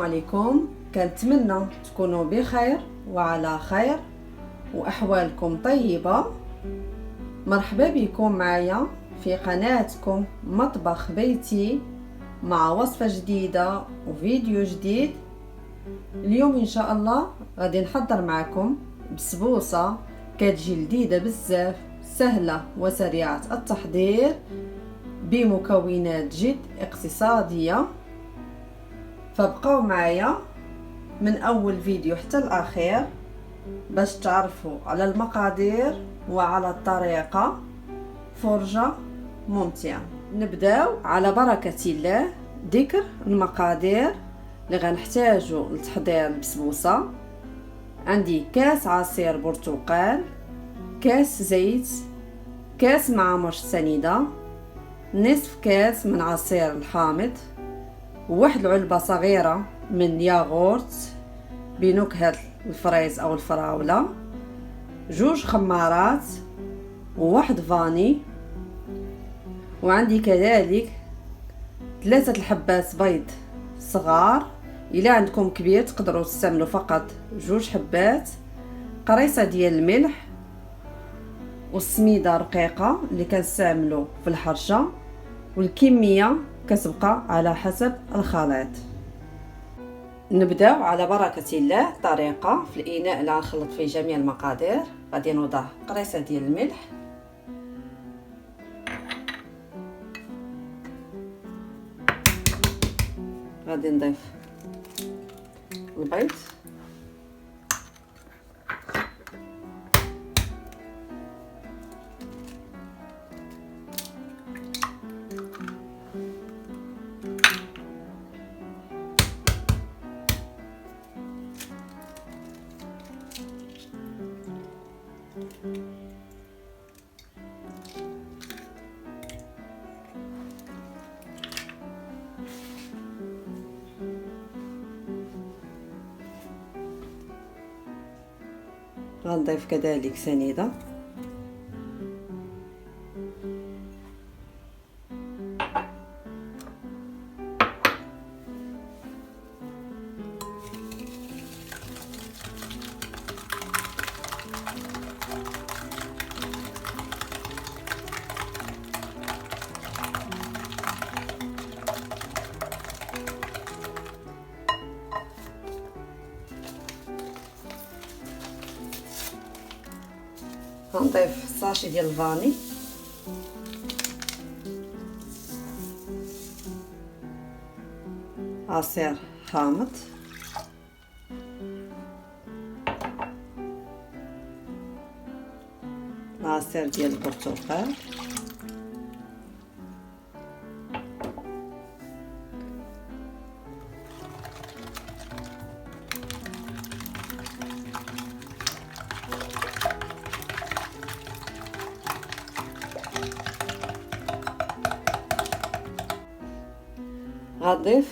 عليكم. كنتمنى تكونوا بخير وعلى خير واحوالكم طيبه. مرحبا بكم معايا في قناتكم مطبخ بيتي مع وصفه جديده وفيديو جديد. اليوم ان شاء الله غادي نحضر معكم بسبوسه كتجي لذيذه بزاف، سهله وسريعه التحضير بمكونات جد اقتصاديه. فابقوا معايا من اول فيديو حتى الاخير باش تعرفوا على المقادير وعلى الطريقه. فرجه ممتعه. نبداو على بركه الله. ذكر المقادير اللي غنحتاجو لتحضير البسبوسه: عندي كاس عصير برتقال، كاس زيت، كاس معمر سنيده، نصف كاس من عصير الحامض، واحد العلبة صغيرة من ياغورت بنكهة الفريز أو الفراولة، جوج خمارات، وواحد فاني، وعندي كذلك 3 الحبات بيض صغار. إلا عندكم كبير تقدروا تستعملوا فقط 2 حبات، قريصة ديال الملح، والسميدة رقيقة اللي كنستعملوا في الحرشة، والكمية كتبقى على حسب الخليط. نبداو على بركة الله. طريقة: في الإناء اللي غنخلط فيه جميع المقادير غادي نوضع قريصة ديال الملح، غادي نضيف البيض، غنضيف كذلك سنيده، غنضيف ساشي ديال الفاني، عصير حامض، عصير ديال البرتقال، غنضيف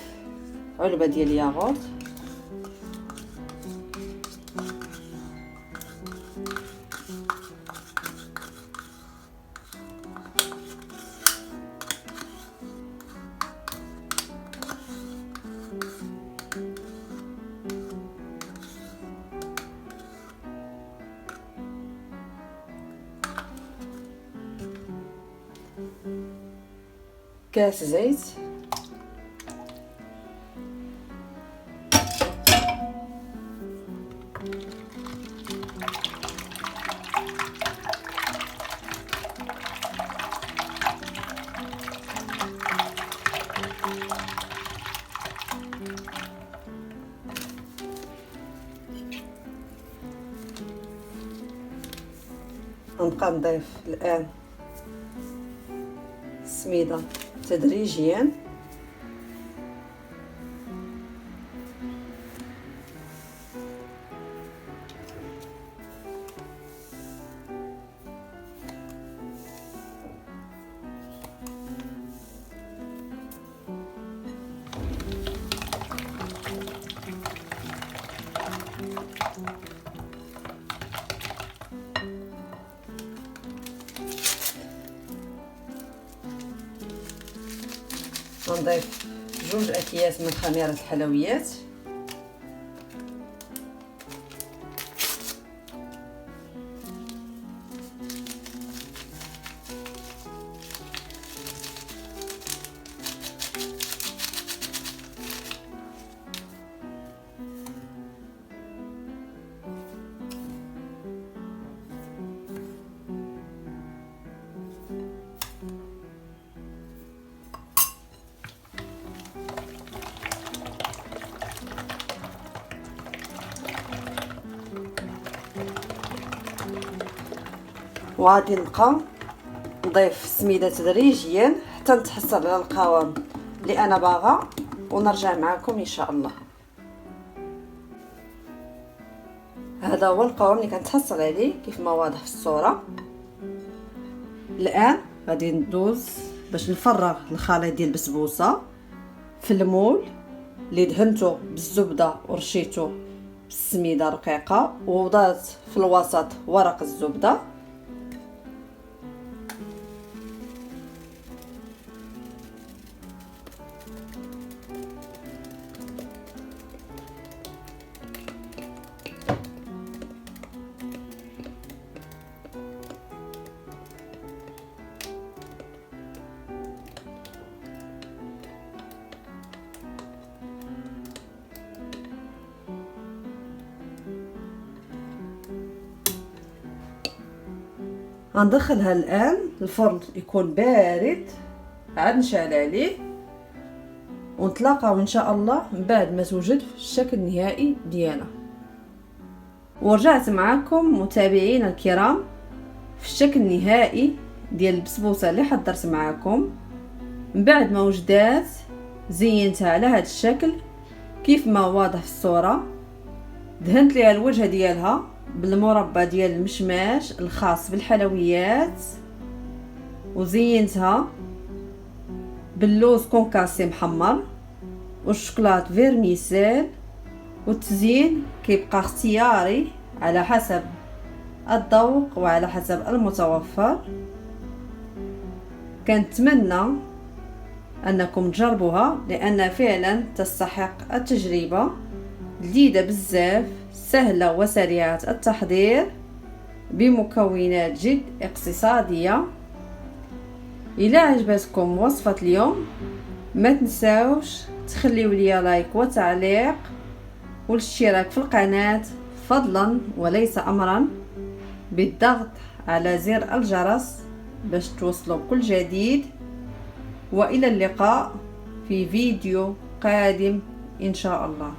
علبة ديال الياغورت، كاس زيت، غنبقى نضيف الآن السميدة تدريجيا، غنضيف 2 أكياس من خميرة الحلويات، وغادي نبقى نضيف السميده تدريجيا حتى نتحصل على القوام اللي انا باغا، ونرجع معكم ان شاء الله. هذا هو القوام اللي كنتحصل عليه كيف ما واضح في الصوره. الان غادي ندوز باش نفرغ الخليط ديال البسبوسه في المول اللي دهنته بالزبده ورشيته بالسميده رقيقه، ووضعت في الوسط ورق الزبده. غندخلها الان الفرن يكون بارد، عاد نشعل عليه ونتلاقاو ان شاء الله من بعد ما توجد في الشكل النهائي ديالها. ورجعت معكم متابعينا الكرام في الشكل النهائي ديال البسبوسه اللي حضرت معكم. من بعد ما وجدات زينتها على هذا الشكل كيف ما واضح في الصوره. دهنت ليها الوجه ديالها بالمربى ديال المشماش الخاص بالحلويات، وزينتها باللوز كونكاسي محمر والشوكولات فيرميسيل. والتزيين كيبقى اختياري على حسب الذوق وعلى حسب المتوفر. كنتمنى انكم تجربوها لان فعلا تستحق التجربه. لذيذه بزاف، سهله وسريعه التحضير بمكونات جد اقتصاديه. الى عجبتكم وصفه اليوم ما تنساوش تخليو لي لايك وتعليق والاشتراك في القناه، فضلا وليس امرا بالضغط على زر الجرس باش توصلوا بكل جديد. والى اللقاء في فيديو قادم ان شاء الله.